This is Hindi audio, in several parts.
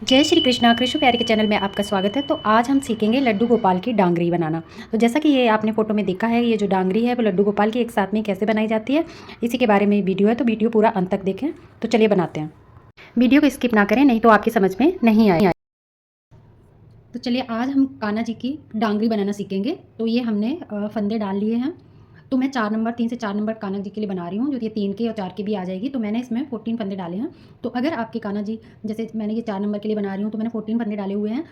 जय श्री कृष्णा। कृष्ण प्यारे के चैनल में आपका स्वागत है। तो आज हम सीखेंगे लड्डू गोपाल की डांगरी बनाना। तो जैसा कि ये आपने फोटो में देखा है, ये जो डांगरी है वो लड्डू गोपाल की एक साथ में कैसे बनाई जाती है, इसी के बारे में वीडियो है। तो वीडियो पूरा अंत तक देखें। तो चलिए बनाते हैं। वीडियो को स्किप ना करें, नहीं तो आपकी समझ में नहीं आए। तो चलिए आज हम कान्हा जी की डांगरी बनाना सीखेंगे। तो ये हमने फंदे डाल लिए हैं। तो मैं 3 से 4 नंबर कान्हा जी के लिए बना रही हूँ, जो ये 3 के और 4 के भी आ जाएगी। तो मैंने इसमें 14 फंदे डाले हैं। तो अगर आपके कान्हा जी, जैसे मैंने ये 4 नंबर के लिए बना रही हूँ, तो मैंने 14 फंदे डाले हुए हैं।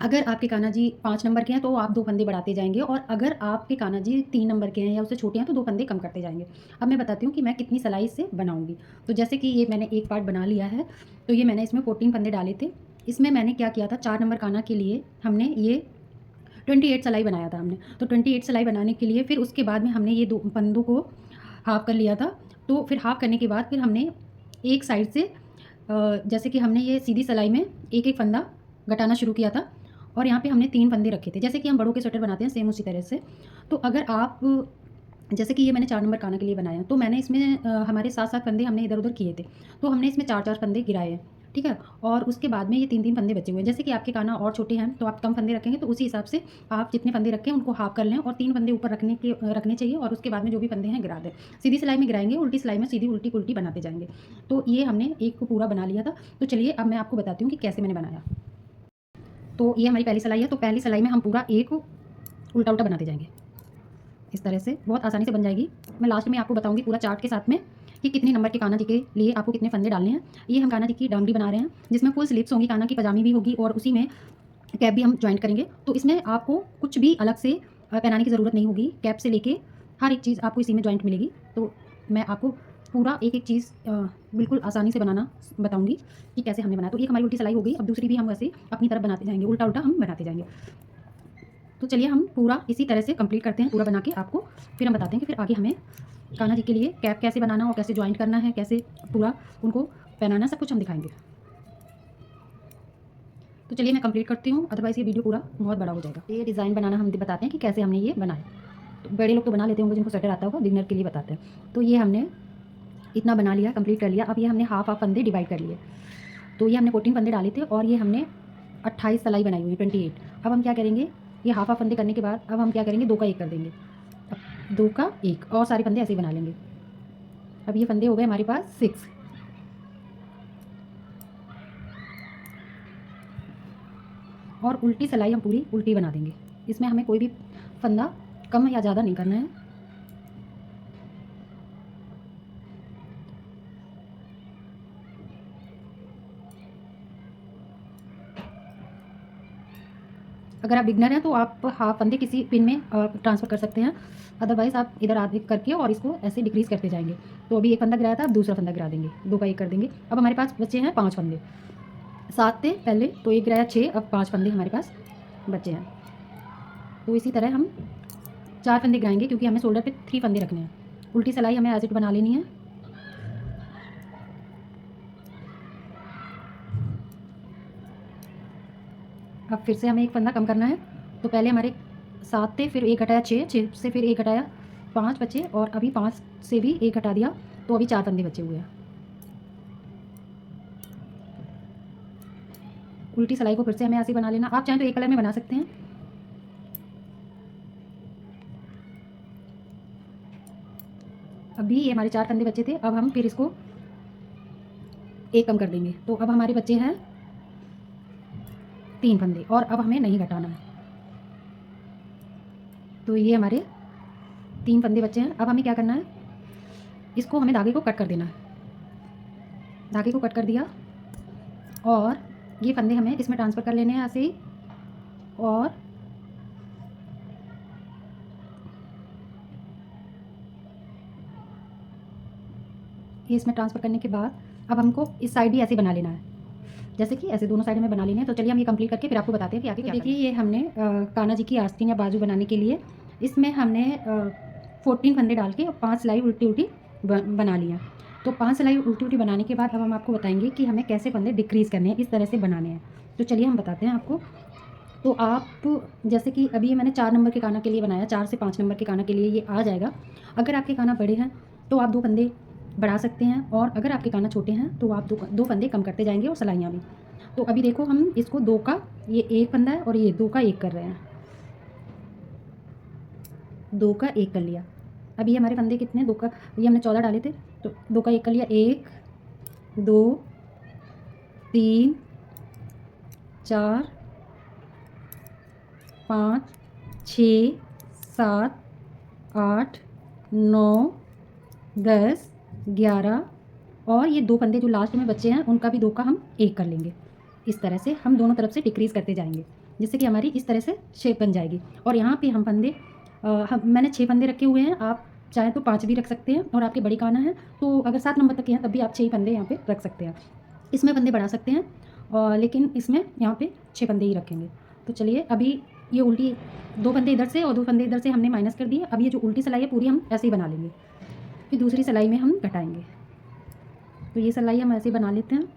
अगर आपके कान्हा जी 5 नंबर के हैं तो आप 2 फंदे बढ़ाते जाएंगे, और अगर आपके कान्हा जी 3 नंबर के हैं या उससे छोटे हैं तो 2 फंदे कम करते जाएंगे। अब मैं बताती हूँ कि मैं कितनी सिलाई से बनाऊंगी। तो जैसे कि ये मैंने एक पार्ट बना लिया है, तो ये मैंने इसमें 14 फंदे डाले थे। इसमें मैंने क्या किया था, 4 नंबर कान्हा के लिए हमने ये 28 सिलाई बनाया था हमने। तो 28 सिलाई बनाने के लिए फिर उसके बाद में हमने ये 2 फंदों को हाफ कर लिया था। तो फिर हाफ करने के बाद फिर हमने एक साइड से जैसे कि हमने ये सीधी सिलाई में एक एक फंदा घटाना शुरू किया था, और यहाँ पे हमने 3 फंदे रखे थे, जैसे कि हम बड़ों के स्वेटर बनाते हैं सेम उसी तरह से। तो अगर आप, जैसे कि ये मैंने 4 नंबर कान्हा के लिए बनाया, तो मैंने इसमें हमारे 7-7 फंदे हमने इधर उधर किए थे। तो हमने इसमें 4-4 फंदे गिराए हैं, ठीक है। और उसके बाद में ये 3-3 फंदे बचे हुए हैं। जैसे कि आपके कान्हा और छोटे हैं तो आप कम फंदे रखेंगे, तो उसी हिसाब से आप जितने फंदे रखें उनको हाफ कर लें, और 3 फंदे ऊपर रखने चाहिए, और उसके बाद में जो भी फंदे हैं गिरा दें। सीधी सिलाई में गिराएंगे, उल्टी सिलाई में सीधी उल्टी उल्टी बनाते जाएंगे। तो ये हमने एक को पूरा बना लिया था। तो चलिए अब मैं आपको बताती हूँ कि कैसे मैंने बनाया। तो ये हमारी पहली सिलाई है। तो पहली सिलाई में हम पूरा एक उल्टा उल्टा बनाते जाएंगे, इस तरह से बहुत आसानी से बन जाएगी। मैं लास्ट में आपको बताऊंगी पूरा चार्ट के साथ में कि कितने नंबर के कान्हा जी के लिए आपको कितने फंदे डालने हैं। ये हम कान्हा जी की डांगरी बना रहे हैं, जिसमें फुल स्लीव्स होंगी, कान्हा की पजामी भी होगी, और उसी में कैप भी हम ज्वाइंट करेंगे। तो इसमें आपको कुछ भी अलग से पहनाने की ज़रूरत नहीं होगी। कैप से लेके हर एक चीज़ आपको इसी में ज्वाइंट मिलेगी। तो मैं आपको पूरा एक एक चीज़ बिल्कुल आसानी से बनाना बताऊंगी कि कैसे हमने बनाया। तो एक हमारी उल्टी सिलाई हो गई। अब दूसरी भी हम वैसे अपनी तरफ बनाते जाएंगे, उल्टा उल्टा हम बनाते जाएंगे। तो चलिए हम पूरा इसी तरह से कंप्लीट करते हैं, पूरा बना के आपको फिर हम बताते हैं कि फिर आगे हमें कान्हा जी के लिए कैप कैसे बनाना और कैसे ज्वाइंट करना है, कैसे पूरा उनको पहनाना, सब कुछ हम दिखाएंगे। तो चलिए मैं कंप्लीट करती हूँ, अदरवाइज़ ये वीडियो पूरा बहुत बड़ा हो जाएगा। ये डिज़ाइन बनाना हम बताते हैं कि कैसे हमने ये बनाया। तो बड़े लोग तो बना लेते होंगे, जिनको स्वेटर आता होगा, बिगनर के लिए बताते हैं। तो ये हमने इतना बना लिया, कंप्लीट कर लिया। अब ये हमने हाफ फंदे डिवाइड कर लिए। तो ये हमने 14 फंदे डाले थे, और ये हमने 28 सिलाई बनाई हुई है, 28। अब हम क्या करेंगे, ये हाफ फंदे करने के बाद अब हम क्या करेंगे, 2 का 1 कर देंगे। अब 2 का 1 और सारे फंदे ऐसे ही बना लेंगे। अब ये फंदे हो गए हमारे पास 6। और उल्टी सिलाई हम पूरी उल्टी बना देंगे। इसमें हमें कोई भी फंदा कम या ज़्यादा नहीं करना है। अगर आप बिगनर हैं तो आप हाफ फंदे किसी पिन में ट्रांसफ़र कर सकते हैं, अदरवाइज़ आप इधर आधे करके और इसको ऐसे डिक्रीज़ करते जाएंगे। तो अभी एक फंदा गिराया था, अब दूसरा फंदा गिरा देंगे, 2 का 1 कर देंगे। अब हमारे पास बचे हैं 5 फंदे। 7 थे पहले, तो 1 गिराया 6, अब 5 फंदे हमारे पास बचे हैं। तो इसी तरह हम 4 फंदे गिराएंगे, क्योंकि हमें शोल्डर पे 3 फंदे रखने हैं। उल्टी सिलाई हमें एज इट बना लेनी है। अब फिर से हमें एक फंदा कम करना है। तो पहले हमारे 7 थे, फिर 1 घटाया 6, 6 से फिर 1 घटाया 5 बचे, और अभी 5 से भी 1 घटा दिया, तो अभी 4 फंदे बचे हुए हैं। उल्टी सिलाई को फिर से हमें ऐसे बना लेना। आप चाहें तो एक कलर में बना सकते हैं। अभी ये हमारे 4 फंदे बचे थे, अब हम फिर इसको एक कम कर देंगे। तो अब हमारे बच्चे हैं 3 फंदे, और अब हमें नहीं घटाना है। तो ये हमारे 3 फंदे बचे हैं। अब हमें क्या करना है, इसको हमें धागे को कट कर देना है। धागे को कट कर दिया, और ये फंदे हमें इसमें ट्रांसफ़र कर लेने हैं ऐसे ही। और ये इसमें ट्रांसफ़र करने के बाद अब हमको इस साइड भी ऐसे बना लेना है, जैसे कि ऐसे दोनों साइड हमें बना लेने हैं। तो चलिए हम ये कंप्लीट करके फिर आपको बताते हैं कि आगे क्या। देखिए ये हमने कान्हा जी की आस्तीन या बाजू बनाने के लिए इसमें हमने 14 फंदे डाल के 5 सिलाई उल्टी उल्टी बना लिया। तो 5 सिलाई उल्टी उल्टी बनाने के बाद अब हम आपको बताएंगे कि हमें कैसे फंदे डिक्रीज़ करने हैं, इस तरह से बनाने हैं। तो चलिए हम बताते हैं आपको। तो आप, जैसे कि अभी ये मैंने 4 नंबर के कान्हा के लिए बनाया, 4 से 5 नंबर के कान्हा के लिए ये आ जाएगा। अगर आपके कान्हा बड़े हैं तो आप 2 फंदे बढ़ा सकते हैं, और अगर आपके कान्हा छोटे हैं तो आप दो फंदे कम करते जाएंगे, और सिलाइयाँ भी। तो अभी देखो हम इसको 2 का ये एक फंदा है और ये 2 का एक कर रहे हैं, 2 का एक कर लिया। अभी ये हमारे फंदे कितने, 2 का, ये हमने 14 डाले थे तो 2 का एक कर लिया, 1 2 3 4 5 6 7 8 9 10 11 और ये 2 फंदे जो लास्ट में बचे हैं उनका भी 2 का हम एक कर लेंगे। इस तरह से हम दोनों तरफ से डिक्रीज़ करते जाएंगे जिससे कि हमारी इस तरह से शेप बन जाएगी। और यहाँ पे हम फंदे मैंने 6 फंदे रखे हुए हैं, आप चाहे तो 5 भी रख सकते हैं, और आपके बड़ी काना है तो अगर 7 नंबर तक के हैं तब भी आप 6 फंदे यहाँ पे रख सकते हैं। इसमें फंदे बढ़ा सकते हैं और लेकिन इसमें यहाँ पे 6 फंदे ही रखेंगे। तो चलिए अभी ये उल्टी 2 फंदे इधर से और 2 फंदे इधर से हमने माइनस कर दिए। अब ये जो उल्टी सिलाई है पूरी हम ऐसे ही बना लेंगे, फिर दूसरी सिलाई में हम घटाएंगे। तो ये सिलाई हम ऐसे ही बना लेते हैं,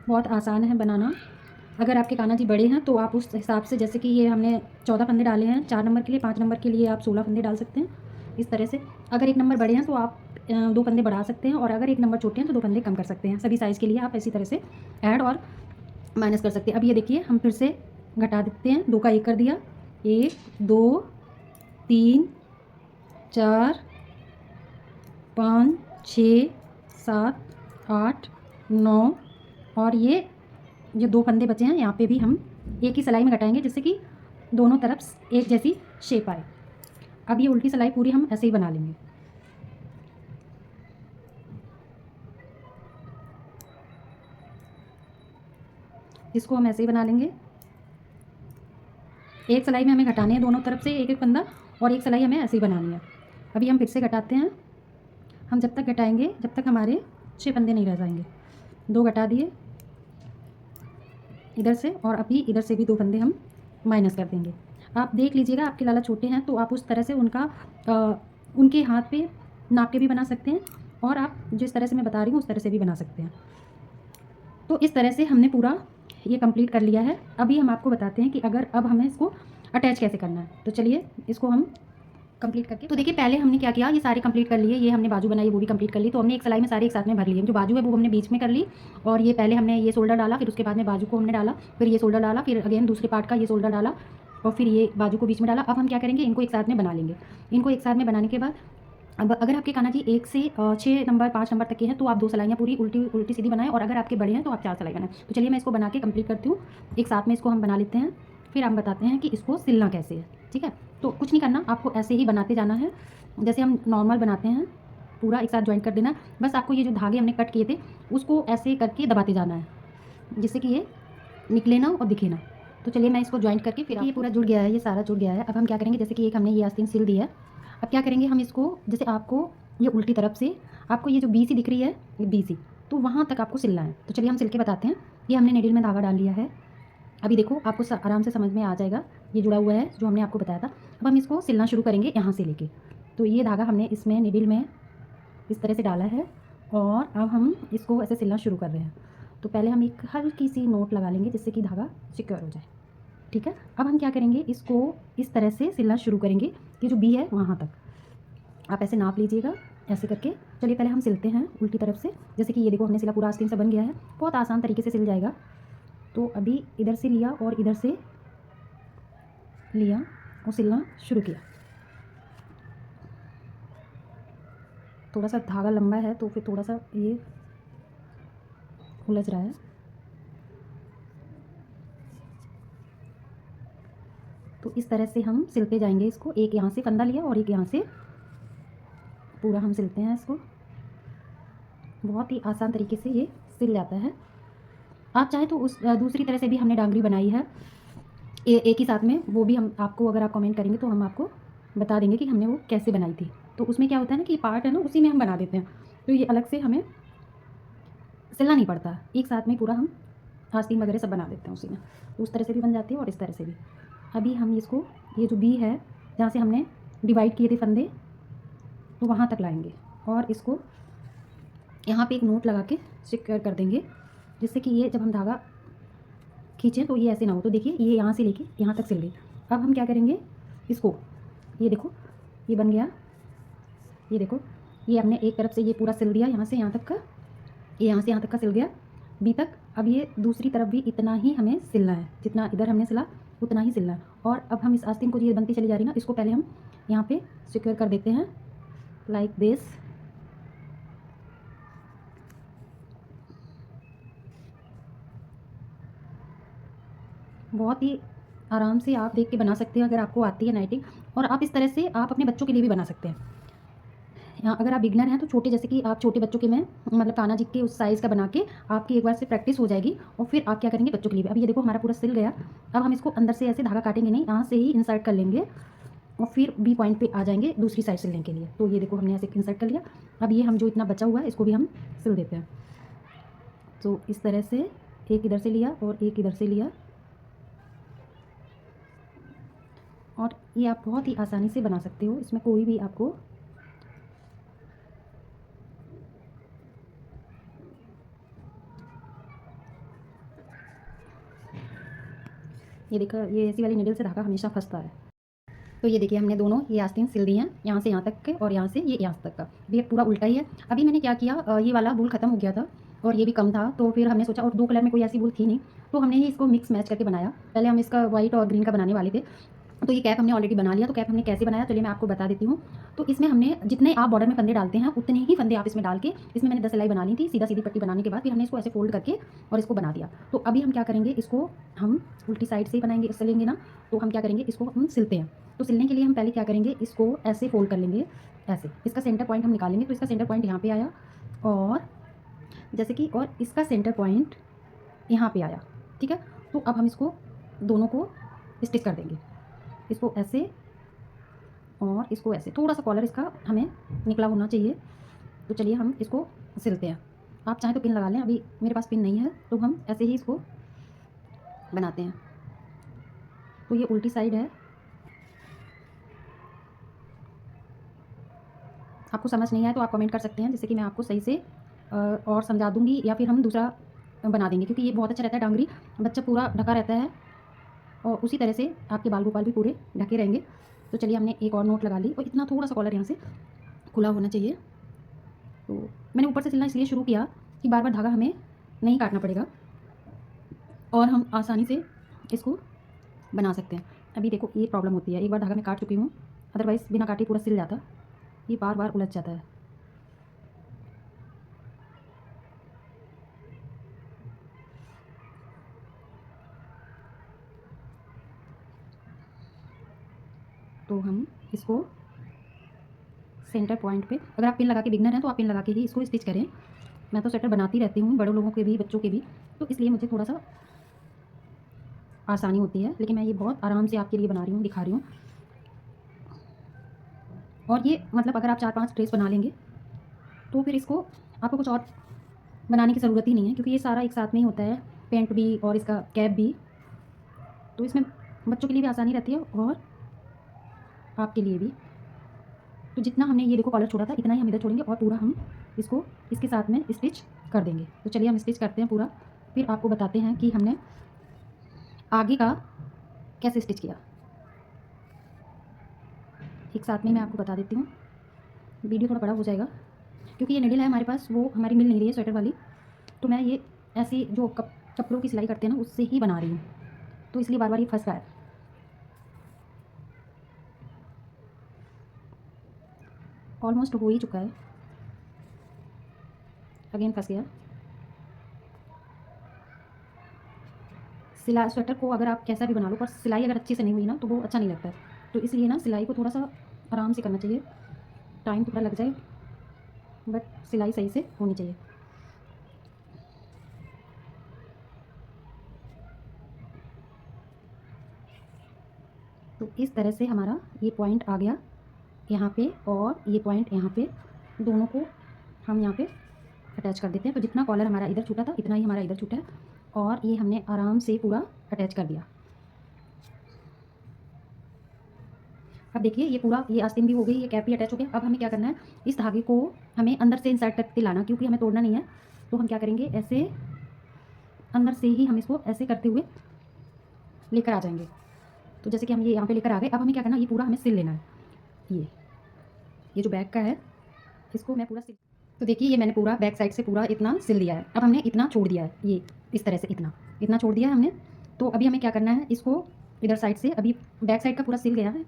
बहुत आसान है बनाना। अगर आपके कान्हा जी बड़े हैं तो आप उस हिसाब से, जैसे कि ये हमने 14 फंदे डाले हैं 4 नंबर के लिए, 5 नंबर के लिए आप 16 फंदे डाल सकते हैं इस तरह से। अगर 1 नंबर बड़े हैं तो आप 2 फंदे बढ़ा सकते हैं, और अगर 1 नंबर छोटे हैं तो 2 फंदे कम कर सकते हैं। सभी साइज़ के लिए आप इसी तरह से ऐड और माइनस कर सकते हैं। अब ये देखिए हम फिर से घटा देते हैं, 2 का एक कर दिया, 1 2 3 4 5 6 7 8 9 और ये जो 2 फंदे बचे हैं यहाँ पे भी हम एक ही सिलाई में घटाएंगे जिससे कि दोनों तरफ एक जैसी शेप आए। अब ये उल्टी सिलाई पूरी हम ऐसे ही बना लेंगे। इसको हम ऐसे ही बना लेंगे। एक सिलाई में हमें घटाने हैं दोनों तरफ से एक एक फंदा, और एक सिलाई हमें ऐसे ही बनानी है। अभी हम फिर से घटाते हैं, हम जब तक घटाएंगे जब तक हमारे 6 फंदे नहीं रह जाएंगे। 2 घटा दिए इधर से, और अभी इधर से भी 2 फंदे हम माइनस कर देंगे। आप देख लीजिएगा, आपके लाला छोटे हैं तो आप उस तरह से उनके हाथ पे नाप के भी बना सकते हैं, और आप जिस तरह से मैं बता रही हूँ उस तरह से भी बना सकते हैं। तो इस तरह से हमने पूरा ये कंप्लीट कर लिया है। अभी हम आपको बताते हैं कि अगर अब हमें इसको अटैच कैसे करना है। तो चलिए इसको हम कंप्लीट करके, तो देखिए पहले हमने क्या किया, ये सारे कंप्लीट कर लिए। ये हमने बाजू बनाई वो भी कंप्लीट कर ली। तो हमने एक सिलाई में सारे एक साथ में भर लिए। जो बाजू है वो हमने बीच में कर ली, और ये पहले हमने ये शोल्डर डाला, फिर उसके बाद में बाजू को हमने डाला, फिर ये शोल्डर डाला, फिर अगेन दूसरे पार्ट का ये शोल्डर डाला, और फिर ये बाजू को बीच में डाला। अब हम क्या करेंगे, इनको एक साथ में बना लेंगे। इनको एक साथ में बनाने के बाद अब अगर आपके कान्हा जी 1 से 6 नंबर 5 नंबर तक के हैं तो आप 2 सिलाइयाँ पूरी उल्टी सीधी बनाएं, और अगर आपके बड़े हैं तो आप 4 सिलाई बनाएं। तो चलिए मैं इसको बना के कंप्लीट करती हूँ। एक साथ में इसको हम बना लेते हैं, फिर हम बताते हैं कि इसको सिलना कैसे है। ठीक है, तो कुछ नहीं करना, आपको ऐसे ही बनाते जाना है जैसे हम नॉर्मल बनाते हैं, पूरा एक साथ ज्वाइंट कर देना। बस आपको ये जो धागे हमने कट किए थे उसको ऐसे करके दबाते जाना है जिससे कि ये निकले ना और दिखे ना। तो चलिए मैं इसको ज्वाइंट करके, फिर ये पूरा जुड़ गया है, ये सारा जुड़ गया है। अब हम क्या करेंगे, जैसे कि एक हमने ये आस्तीन सिल दी है, अब क्या करेंगे हम इसको, जैसे आपको ये उल्टी तरफ से आपको ये जो BC दिख रही है, ये BC, तो वहाँ तक आपको सिलना है। तो चलिए हम सिल के बताते हैं। ये हमने नीडल में धागा डाल लिया है। अभी देखो आपको आराम से समझ में आ जाएगा, ये जुड़ा हुआ है जो हमने आपको बताया था। अब हम इसको सिलना शुरू करेंगे यहाँ से लेके। तो ये धागा हमने इसमें नीडल में इस तरह से डाला है, और अब हम इसको ऐसे सिलना शुरू कर रहे हैं। तो पहले हम एक हल्की सी नोट लगा लेंगे जिससे कि धागा सिक्योर हो जाए। ठीक है, अब हम क्या करेंगे, इसको इस तरह से सिलना शुरू करेंगे कि जो B है वहाँ तक आप ऐसे नाप लीजिएगा, ऐसे करके। चलिए पहले हम सिलते हैं उल्टी तरफ से। जैसे कि ये देखो हमने सिला, पूरा आस्तीन से बन गया है, बहुत आसान तरीके से सिल जाएगा। तो अभी इधर से लिया और इधर से लिया और सिलना शुरू किया। थोड़ा सा धागा लंबा है तो फिर थोड़ा सा ये उलझ रहा है। तो इस तरह से हम सिलते जाएंगे इसको। एक यहाँ से फंदा लिया और एक यहाँ से पूरा हम सिलते हैं इसको। बहुत ही आसान तरीके से ये सिल जाता है। आप चाहे तो उस दूसरी तरह से भी हमने डांगरी बनाई है एक ही साथ में, वो भी हम आपको, अगर आप कमेंट करेंगे तो हम आपको बता देंगे कि हमने वो कैसे बनाई थी। तो उसमें क्या होता है ना कि पार्ट है ना, उसी में हम बना देते हैं, तो ये अलग से हमें सिलना नहीं पड़ता, एक साथ में पूरा हम आस्तीन वगैरह सब बना देते हैं उसी में। तो उस तरह से भी बन जाती है और इस तरह से भी। अभी हम इसको, ये जो B है जहाँ से हमने डिवाइड किए थे फंदे, तो वहाँ तक लाएंगे और इसको यहाँ पे एक नोट लगा के सिक्योर कर देंगे जिससे कि ये जब हम धागा खींचें तो ये ऐसे ना हो। तो देखिए ये यहाँ से लेके यहाँ तक सिल गई। अब हम क्या करेंगे, इसको, ये देखो ये बन गया, ये देखो ये हमने एक तरफ से ये पूरा सिल दिया यहाँ से यहाँ तक का ये यहाँ से यहाँ तक का सिल गया बी तक। अब ये दूसरी तरफ भी इतना ही हमें सिलना है, जितना इधर हमने सिला उतना ही सिलना है। और अब हम इस आस्तीन को, ये बनती चली जा रही ना, इसको पहले हम यहाँ पे सिक्योर कर देते हैं लाइक दिस। बहुत ही आराम से आप देख के बना सकते हैं अगर आपको आती है नाइटिंग। और आप इस तरह से आप अपने बच्चों के लिए भी बना सकते हैं। यहाँ अगर आप बिगनर हैं तो छोटे, जैसे कि आप छोटे बच्चों के में मतलब कान्हा जी के उस साइज़ का बना के आपकी एक बार से प्रैक्टिस हो जाएगी और फिर आप क्या करेंगे बच्चों के लिए भी। अब ये देखो हमारा पूरा सिल गया। अब हम इसको अंदर से ऐसे धागा काटेंगे नहीं, यहाँ से ही इंसर्ट कर लेंगे और फिर बी पॉइंट पे आ जाएंगे दूसरी साइड सिलने के लिए। तो ये देखो हमने ऐसे इंसर्ट कर लिया। अब ये हम जो इतना बचा हुआ है इसको भी हम सिल देते हैं। तो इस तरह से एक इधर से लिया और एक इधर से लिया, और ये आप बहुत ही आसानी से बना सकते हो। इसमें कोई भी आपको ये देखो, ये ऐसी वाली नीडल से धागा हमेशा फंसता है। तो ये देखिए हमने दोनों ये आस्तीन सिल दी हैं, यहाँ से यहाँ तक के और यहाँ से ये यहाँ तक का। ये पूरा उल्टा ही है। अभी मैंने क्या किया, ये वाला वूल ख़त्म हो गया था और ये भी कम था, तो फिर हमने सोचा, और दो कलर में कोई ऐसी वूल थी नहीं, तो हमने ही इसको मिक्स मैच करके बनाया। पहले हम इसका वाइट और ग्रीन का बनाने वाले थे। तो ये कैप हमने ऑलरेडी बना लिया। तो कैप हमने कैसे बनाया चलिए मैं आपको बता देती हूँ। तो इसमें हमने जितने आप बॉर्डर में फंदे डालते हैं उतने ही फंदे आप इसमें डाल के, इसमें मैंने 10 सिलाई बना ली थी। सीधा सीधी पट्टी बनाने के बाद फिर हमने इसको ऐसे फोल्ड करके और इसको बना दिया। तो अभी हम क्या करेंगे, इसको हम उल्टी साइड से ही बनाएंगे, सिलेंगे ना। तो हम क्या करेंगे, इसको हम सिलते हैं। तो सिलने के लिए हम पहले क्या करेंगे, इसको ऐसे फोल्ड कर लेंगे ऐसे। इसका सेंटर पॉइंट हम निकालेंगे। तो इसका सेंटर पॉइंट यहाँ पे आया और जैसे कि, और इसका सेंटर पॉइंट यहाँ पे आया, ठीक है। तो अब हम इसको दोनों को स्टिच कर देंगे, इसको ऐसे और इसको ऐसे। थोड़ा सा कॉलर इसका हमें निकला होना चाहिए। तो चलिए हम इसको सिलते हैं। आप चाहें तो पिन लगा लें, अभी मेरे पास पिन नहीं है, तो हम ऐसे ही इसको बनाते हैं। तो ये उल्टी साइड है। आपको समझ नहीं आया तो आप कमेंट कर सकते हैं, जैसे कि मैं आपको सही से और समझा दूंगी, या फिर हम दूसरा बना देंगे, क्योंकि ये बहुत अच्छा रहता है। डांगरी बच्चा पूरा ढका रहता है और उसी तरह से आपके बाल गोपाल भी पूरे ढके रहेंगे। तो चलिए हमने एक और नोट लगा ली और इतना थोड़ा सा कॉलर यहाँ से खुला होना चाहिए। तो मैंने ऊपर से सिलना इसलिए शुरू किया कि बार बार धागा हमें नहीं काटना पड़ेगा और हम आसानी से इसको बना सकते हैं। अभी देखो ये प्रॉब्लम होती है, एक बार धागा मैं काट चुकी हूँ, अदरवाइज़ बिना काटे पूरा सिल जाता, ये बार बार उलझ जाता है। तो हम इसको सेंटर पॉइंट पे, अगर आप पिन लगा के बिगनर हैं तो आप पिन लगा के ही इसको स्टिच करें। मैं तो स्वेटर बनाती रहती हूँ, बड़े लोगों के भी बच्चों के भी, तो इसलिए मुझे थोड़ा सा आसानी होती है। लेकिन मैं ये बहुत आराम से आपके लिए बना रही हूँ, दिखा रही हूँ। और ये मतलब अगर आप 4-5 ड्रेस बना लेंगे तो फिर इसको आपको कुछ और बनाने की ज़रूरत ही नहीं है, क्योंकि ये सारा एक साथ में ही होता है, पेंट भी और इसका कैप भी। तो इसमें बच्चों के लिए भी आसानी रहती है और आपके लिए भी। तो जितना हमने ये देखो कॉलर छोड़ा था इतना ही हम इधर छोड़ेंगे और पूरा हम इसको इसके साथ में स्टिच कर देंगे। तो चलिए हम स्टिच करते हैं पूरा, फिर आपको बताते हैं कि हमने आगे का कैसे स्टिच किया। एक साथ में मैं आपको बता देती हूँ, वीडियो थोड़ा बड़ा हो जाएगा क्योंकि ये निडल है हमारे पास, वो हमारी मिल नहीं रही है स्वेटर वाली। तो मैं ये ऐसी जो कपड़ों की सिलाई करते हैं ना उससे ही बना रही हूँ, तो इसलिए बार बार ये फंस रहा है। ऑलमोस्ट हो ही चुका है, अगेन फंस गया। सिलाई स्वेटर को अगर आप कैसा भी बना लो, पर सिलाई अगर अच्छी से नहीं हुई ना तो वो अच्छा नहीं लगता है। तो इसलिए ना सिलाई को थोड़ा सा आराम से करना चाहिए, टाइम थोड़ा लग जाए बट सिलाई सही से होनी चाहिए। तो इस तरह से हमारा ये पॉइंट आ गया यहाँ पे और ये पॉइंट यहाँ पे, दोनों को हम यहाँ पे अटैच कर देते हैं। तो जितना कॉलर हमारा इधर छूटा था इतना ही हमारा इधर छूटा है और ये हमने आराम से पूरा अटैच कर दिया। अब देखिए ये पूरा, ये आस्तीन भी हो गई, ये कैप भी अटैच हो गया। अब हमें क्या करना है, इस धागे को हमें अंदर से इंसर्ट करके लाना, क्योंकि हमें तोड़ना नहीं है। तो हम क्या करेंगे, ऐसे अंदर से ही हम इसको ऐसे करते हुए लेकर आ जाएंगे। तो जैसे कि हम ये यहाँ पे लेकर आ गए। अब हमें क्या करना है, ये पूरा हमें सिल लेना है। ये जो बैक का है इसको मैं पूरा सिल, तो देखिए ये मैंने पूरा बैक साइड से पूरा इतना सिल दिया है। अब हमने इतना छोड़ दिया है, ये इस तरह से इतना इतना छोड़ दिया है हमने। तो अभी हमें क्या करना है, इसको इधर साइड से अभी बैक साइड का पूरा सिल गया है।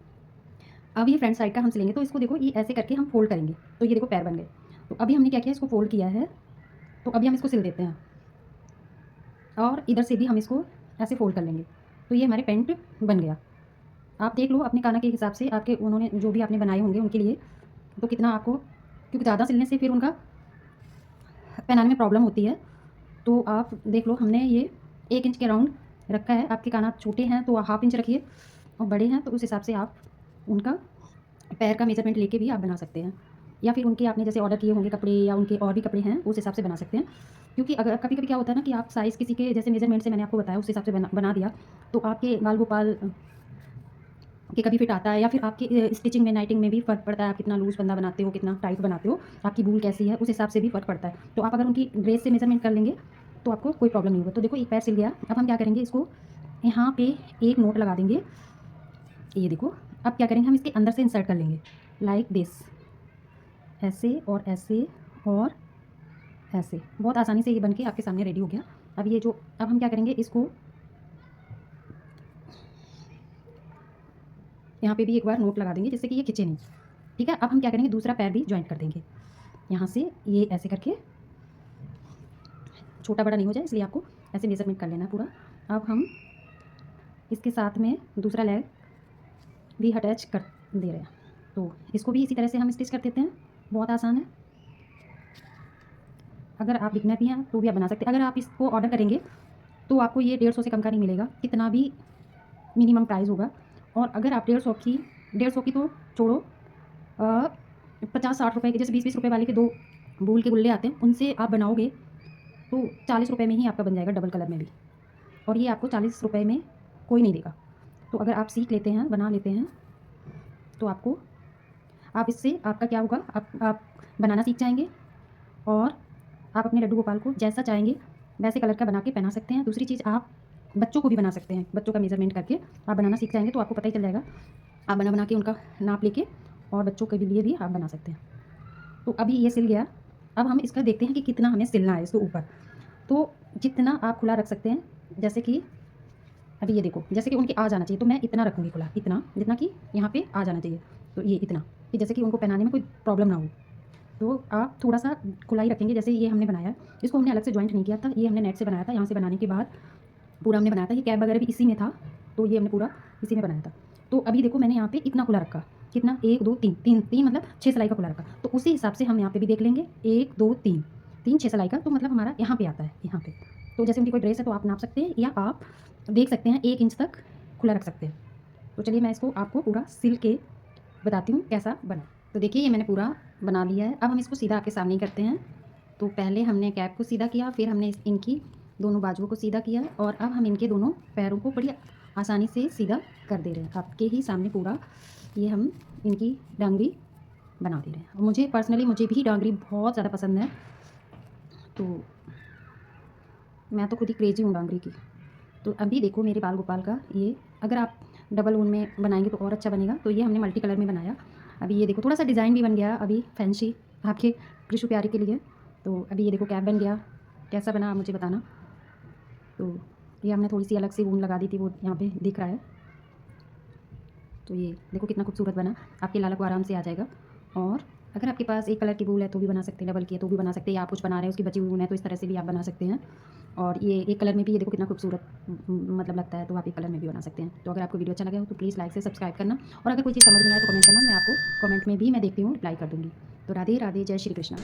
अब ये फ्रंट साइड का हम सिलेंगे। तो इसको देखो ये ऐसे करके हम फोल्ड करेंगे। तो ये देखो पैर बन गए। तो अभी हमने क्या किया, इसको फोल्ड किया है। तो अभी हम इसको सिल देते हैं और इधर से भी हम इसको ऐसे फोल्ड कर लेंगे। तो ये हमारे पैंट बन गया। आप देख लो अपने काना के हिसाब से, आपके उन्होंने जो भी आपने बनाए होंगे उनके लिए, तो कितना आपको, क्योंकि ज़्यादा सिलने से फिर उनका पहनाने में प्रॉब्लम होती है। तो आप देख लो हमने ये 1 इंच के राउंड रखा है। आपके काना छोटे हैं तो 1/2 इंच रखिए, और बड़े हैं तो उस हिसाब से आप उनका पैर का मेजरमेंट लेके भी आप बना सकते हैं, या फिर उनके आपने जैसे ऑर्डर किए होंगे कपड़े या उनके और भी कपड़े हैं उस हिसाब से बना सकते हैं। क्योंकि अगर कभी कभी क्या होता है ना कि आप साइज़ किसी के जैसे मेजरमेंट से मैंने आपको बताया उस हिसाब से बना दिया, तो आपके बाल गोपाल कि कभी फिट आता है, या फिर आपकी स्टिचिंग में नाइटिंग में भी फ़र्क पड़ता है। आप कितना लूज़ बंदा बनाते हो, कितना टाइट बनाते हो, आपकी बूल कैसी है, उस हिसाब से भी फ़र्क पड़ता है। तो आप अगर उनकी ड्रेस से मेजरमेंट कर लेंगे तो आपको कोई प्रॉब्लम नहीं होगा। तो देखो एक पैर सिल गया। अब हम क्या करेंगे, इसको यहाँ पे एक नोट लगा देंगे। ये देखो अब क्या करेंगे, हम इसके अंदर से इंसर्ट कर लेंगे लाइक दिस, ऐसे और ऐसे और ऐसे। बहुत आसानी से ये बन के आपके सामने रेडी हो गया। अब ये जो अब हम क्या करेंगे, इसको यहाँ पे भी एक बार नोट लगा देंगे जिससे कि ये खिंचे नहीं। ठीक है, अब हम क्या करेंगे, दूसरा पैर भी ज्वाइंट कर देंगे यहाँ से, ये ऐसे करके, छोटा बड़ा नहीं हो जाए इसलिए आपको ऐसे मेजरमेंट कर लेना है पूरा। अब हम इसके साथ में दूसरा लेग भी अटैच कर दे रहे हैं। तो इसको भी इसी तरह से हम स्टिच कर देते हैं। बहुत आसान है। अगर आप बिगनर भी हैं तो भी आप बना सकते हैं। अगर आप इसको ऑर्डर करेंगे तो आपको ये 150 से कम का नहीं मिलेगा, कितना भी मिनिमम प्राइस होगा। और अगर आप 150 की तो छोड़ो, 50-60 रुपये के, जैसे 20-20 रुपये वाले के 2 बूल के गुल्ले आते हैं, उनसे आप बनाओगे तो 40 रुपये में ही आपका बन जाएगा, डबल कलर में भी। और ये आपको 40 रुपये में कोई नहीं देगा। तो अगर आप सीख लेते हैं, बना लेते हैं, तो आप इससे आपका क्या होगा, आप बनाना सीख जाएंगे और आप अपने लड्डू गोपाल को जैसा चाहेंगे वैसे कलर का बना के पहना सकते हैं। दूसरी चीज़, आप बच्चों को भी बना सकते हैं। बच्चों का मेजरमेंट करके आप बनाना सीख जाएंगे तो आपको पता ही चल जाएगा। आप बना के उनका नाप लेके और बच्चों के लिए भी आप बना सकते हैं। तो अभी ये सिल गया। अब हम इसका देखते हैं कि कितना हमें सिलना है इसके ऊपर। तो जितना आप खुला रख सकते हैं, जैसे कि अभी ये देखो, जैसे कि उनके आ जाना चाहिए तो मैं इतना रखूँगी खुला, इतना जितना कि यहाँ पे आ जाना चाहिए। तो ये इतना कि जैसे कि उनको पहनाने में कोई प्रॉब्लम ना हो। तो आप थोड़ा सा खुला ही रखेंगे। जैसे ये हमने बनाया, इसको हमने अलग से जॉइंट नहीं किया था, ये हमने नेट से बनाया था। यहाँ से बनाने के बाद पूरा हमने बनाया था। ये कैप वगैरह भी इसी में था, तो ये हमने पूरा इसी में बनाया था। तो अभी देखो मैंने यहाँ पे इतना खुला रखा, कितना, 1 2 3 3 मतलब 6 सिलाई का खुला रखा। तो उसी हिसाब से हम यहाँ पे भी देख लेंगे, 1 2 3 6 सिलाई का। तो मतलब हमारा यहाँ पे आता है, यहाँ पे। तो जैसे उनकी कोई ड्रेस है तो आप नाप सकते हैं, या आप देख सकते हैं 1 इंच तक खुला रख सकते हैं। तो चलिए मैं इसको आपको पूरा सिल के बताती हूँ कैसा बना। तो देखिए ये मैंने पूरा बना लिया है। अब हम इसको सीधा आपके सामने ही करते हैं। तो पहले हमने कैप को सीधा किया, फिर हमने इनकी दोनों बाजुओं को सीधा किया, और अब हम इनके दोनों पैरों को बड़ी आसानी से सीधा कर दे रहे हैं। आपके ही सामने पूरा ये हम इनकी डांगरी बना दे रहे हैं। और मुझे पर्सनली भी डांगरी बहुत ज़्यादा पसंद है। तो मैं तो खुद ही क्रेजी हूँ डांगरी की। तो अभी देखो मेरे बाल गोपाल का ये, अगर आप डबल ऊन में बनाएंगे तो और अच्छा बनेगा। तो ये हमने मल्टी कलर में बनाया। अभी ये देखो थोड़ा सा डिज़ाइन भी बन गया अभी फैंसी आपके कृषु प्यारे के लिए। तो अभी ये देखो कैप बन गया। कैसा बना आप मुझे बताना। तो ये हमने थोड़ी सी अलग से ऊन लगा दी थी, वो यहाँ पे दिख रहा है। तो ये देखो कितना खूबसूरत बना, आपके लाला को आराम से आ जाएगा। और अगर आपके पास एक कलर की बूल है तो भी बना सकते हैं, डबल की है तो भी बना सकते हैं, या आप कुछ बना रहे हैं उसकी बची हुई ऊन है तो इस तरह से भी आप बना सकते हैं। और ये एक कलर में भी ये देखो कितना खूबसूरत मतलब लगता है, तो आप एक कलर में भी बना सकते हैं। तो अगर आपको वीडियो अच्छा लगा हो तो प्लीज़ लाइक से सब्सक्राइब करना, और अगर कोई चीज़ समझ नहीं आए तो कमेंट करना, मैं आपको कमेंट में भी मैं देखती हूँ, रिप्लाई कर दूँगी। तो राधे राधे, जय श्री कृष्णा।